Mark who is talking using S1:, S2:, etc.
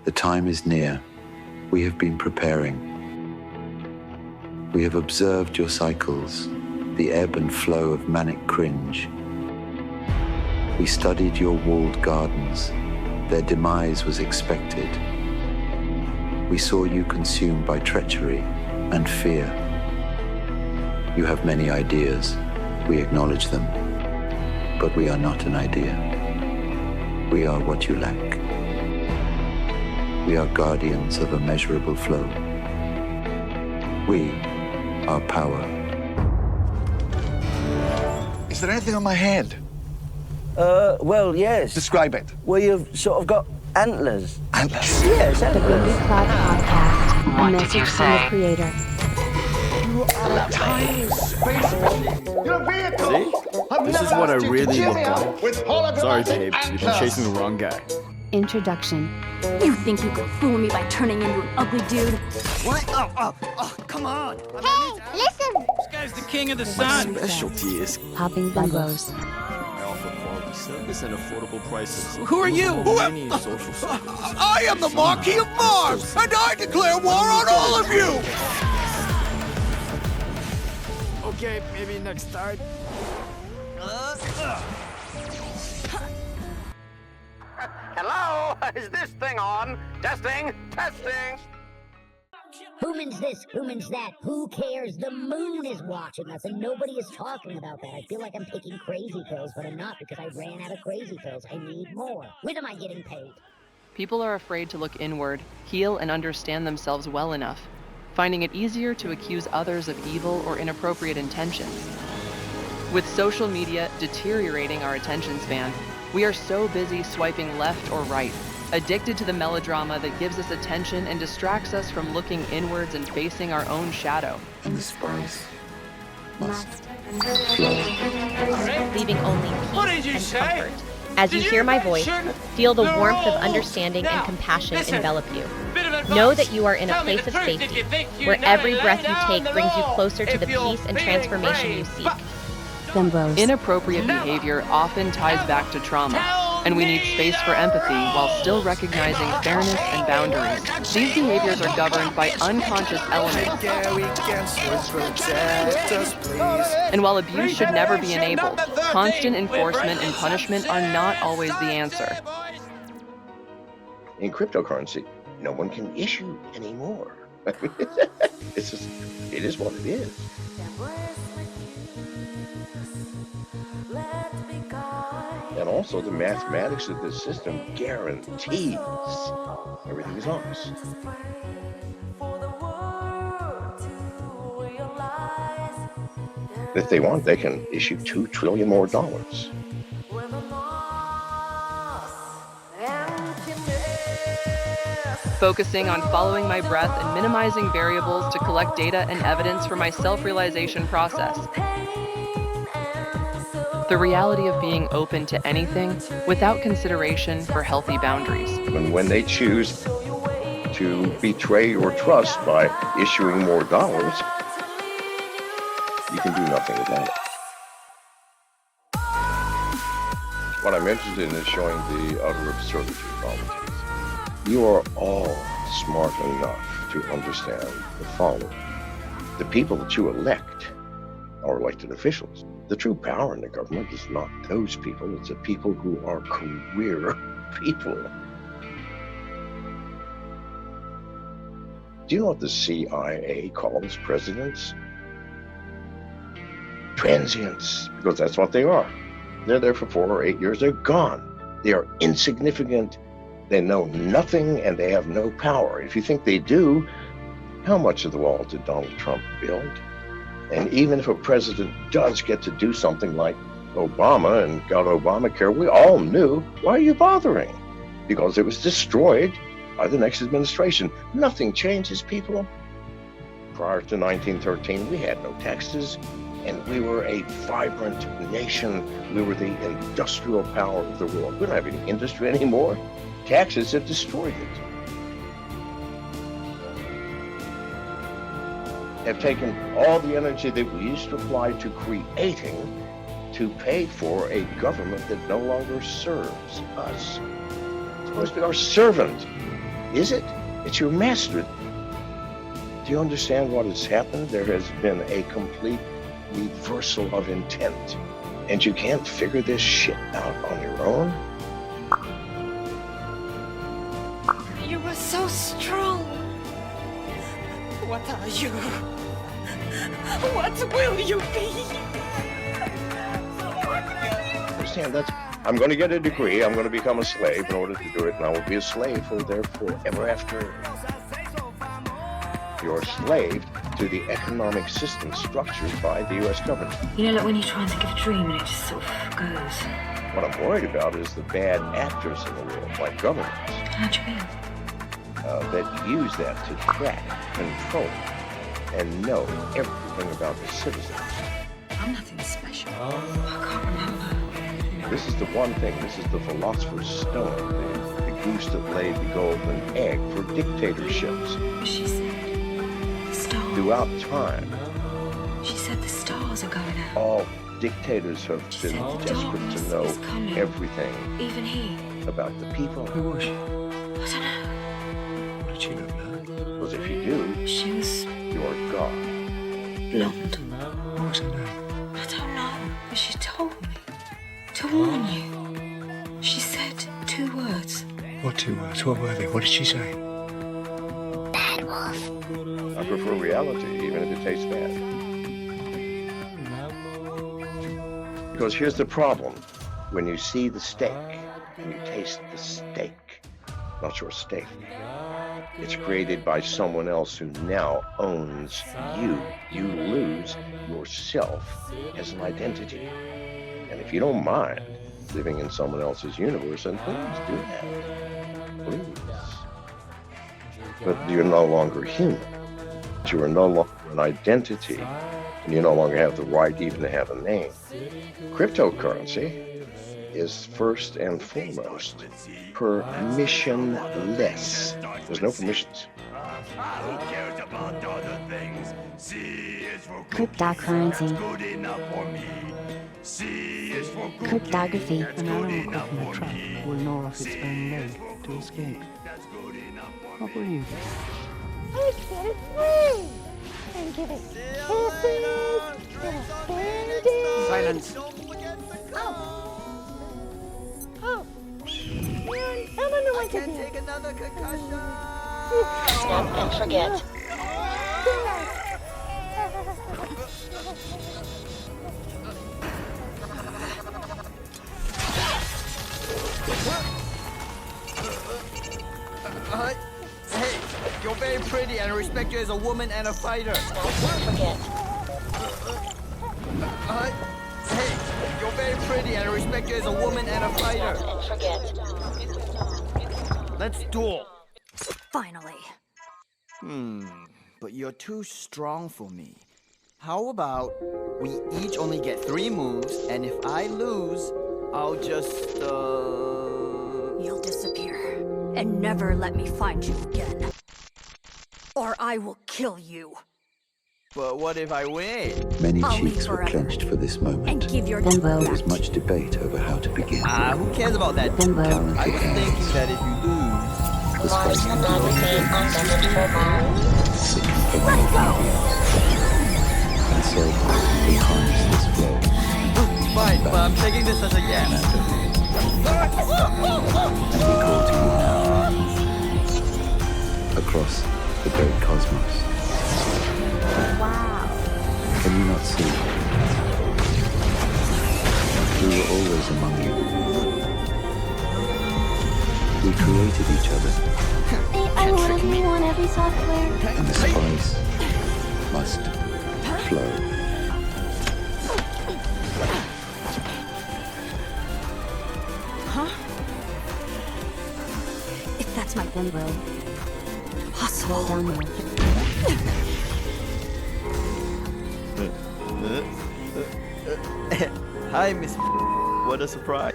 S1: The time is near. We have been preparing. We have observed your cycles, the ebb and flow of manic cringe. We studied your walled gardens. Their demise was expected. We saw you consumed by treachery and fear. You have many ideas. We acknowledge them. But we are not an idea. We are what you lack. We are guardians of immeasurable flow. We are power.
S2: Is there anything on my head?
S3: Well, yes.
S2: Describe it.
S3: Well, you've sort of got antlers.
S2: Antlers?
S3: Yes,
S4: The
S3: antlers.
S4: Bambi Cloud Podcast.
S5: What
S4: A
S5: did
S4: message
S5: you
S4: from the
S5: say?
S4: creator.
S2: You are a tiny space machine. You're a vehicle.
S6: See? This is what I really look like. Sorry, babe. You've been chasing the wrong guy.
S4: Introduction.
S7: You think you could fool me by turning into an ugly dude?
S6: What? Oh, come on.
S8: Hey, listen!
S6: This guy's the king of the sun. Specialty is
S4: Popping Bimbos.
S6: I offer quality service at affordable prices.
S2: Who are you?
S6: Who am social service.
S2: I am the Marquis of Mars, and I declare war on all of you!
S6: Okay, maybe next time.
S9: Hello? Is this thing on? Testing? Testing?
S8: Humans this, humans that. Who cares? The moon is watching us, and nobody is talking about that. I feel like I'm taking crazy pills, but I'm not because I ran out of crazy pills. I need more. When am I getting paid?
S10: People are afraid to look inward, heal, and understand themselves well enough, finding it easier to accuse others of evil or inappropriate intentions. With social media deteriorating our attention span, we are so busy swiping left or right, addicted to the melodrama that gives us attention and distracts us from looking inwards and facing our own shadow.
S1: And the spice must
S11: leaving only peace and comfort. As you hear my voice, feel the warmth of understanding and compassion envelop you. Know that you are in a place of safety, where every breath you take brings you closer to the peace and transformation you seek.
S4: Bimbos.
S10: Inappropriate behavior often ties back to trauma, and we need space for empathy while still recognizing fairness and boundaries. These behaviors are governed by unconscious elements. And while abuse should never be enabled, constant enforcement and punishment are not always the answer.
S12: In cryptocurrency, no one can issue anymore. It's just, it is what it is. And also the mathematics of this system guarantees everything is honest. If they want, they can issue $2 trillion more.
S10: Focusing on following my breath and minimizing variables to collect data and evidence for my self-realization process. The reality of being open to anything without consideration for healthy boundaries.
S12: And when they choose to betray your trust by issuing more dollars, you can do nothing about it. What I'm interested in is showing the utter absurdity of politics. You are all smart enough to understand the following. The people that you elect are elected officials. The true power in the government is not those people, it's the people who are career people. Do you know what the CIA calls presidents? Transients, because that's what they are. They're there for 4 or 8 years, they're gone. They are insignificant, they know nothing, and they have no power. If you think they do, how much of the wall did Donald Trump build? And even if a president does get to do something like Obama and got Obamacare, we all knew, why are you bothering? Because it was destroyed by the next administration. Nothing changes, people. Prior to 1913, we had no taxes, and we were a vibrant nation. We were the industrial power of the world. We don't have any industry anymore. Taxes have destroyed it. Have taken all the energy that we used to apply to creating to pay for a government that no longer serves us. It's supposed to be our servant. Is it? It's your master. Do you understand what has happened? There has been a complete reversal of intent. And you can't figure this shit out on your own?
S5: You were so strong. What are you? What will you be?
S12: Understand, I'm going to get a degree, I'm going to become a slave in order to do it, and I will be a slave for therefore ever after. You're a slave to the economic system structured by the U.S. government.
S13: You know, like when you try and think of a dream and it just sort of goes.
S12: What I'm worried about is the bad actors in the world, like governments.
S13: How do you mean?
S12: That use that to track, control, and know everything about the citizens.
S13: I'm nothing special. I can't remember.
S12: This is the one thing, this is the philosopher's stone, the goose that laid the golden egg for dictatorships.
S13: She said the stars.
S12: Throughout time.
S13: She said the stars are going out.
S12: All dictators have been desperate to know everything.
S13: Even he.
S12: About the people.
S2: Who was she?
S13: I don't know.
S2: What did she look like?
S12: Because if you do,
S13: she was
S12: your God.
S13: Blonde.
S2: What was her name?
S13: I don't know, but she told me to warn you. She said 2 words.
S2: What 2 words? What were they? What did she say?
S13: Bad wolf.
S12: I prefer reality, even if it tastes bad. Because here's the problem. When you see the steak, and you taste the steak, not your steak, it's created by someone else who now owns you. You lose yourself as an identity. And if you don't mind living in someone else's universe, then please do that. Please. But you're no longer human. You are no longer an identity, and you no longer have the right even to have a name. Cryptocurrency is first and foremost permissionless. There's no permissions.
S4: Cryptocurrency. Cryptography.
S14: An animal caught in a trap will gnaw off its own leg to escape. What will you do?
S5: Let's get it free and give it kisses.
S14: Silence.
S5: Oh. Man, I don't know what to do.
S14: Take another concussion.
S13: Snap and forget.
S14: Hey, you're very pretty and I respect you as a woman and a fighter.
S13: Snap and forget.
S14: Hey, you're very pretty and I respect you as a woman and a fighter.
S13: Snap and forget.
S14: Let's duel.
S7: Finally.
S14: But you're too strong for me. How about we each only get 3 moves, and if I lose, I'll just,
S7: You'll disappear and never let me find you again. Or I will kill you.
S14: But what if I win?
S1: Many cheeks were clenched for this moment.
S7: And give your
S4: B.I.M.B.O.
S1: There was much debate over how to begin.
S14: Who cares about that?
S4: B.I.M.B.O.
S14: I was thinking that if you lose...
S1: The spice
S13: Let's
S1: go! And so, we harnessed this flow.
S14: Fine, but I'm taking this as a yes.
S1: And we call to you now. Across the great cosmos.
S7: Wow.
S1: Can you not see? We were always among you. We created each other.
S5: I want every software.
S1: And the spice must flow.
S7: Huh? If that's my
S4: B.I.M.B.O.
S7: hustle
S4: down
S14: Hi, Miss. What a surprise.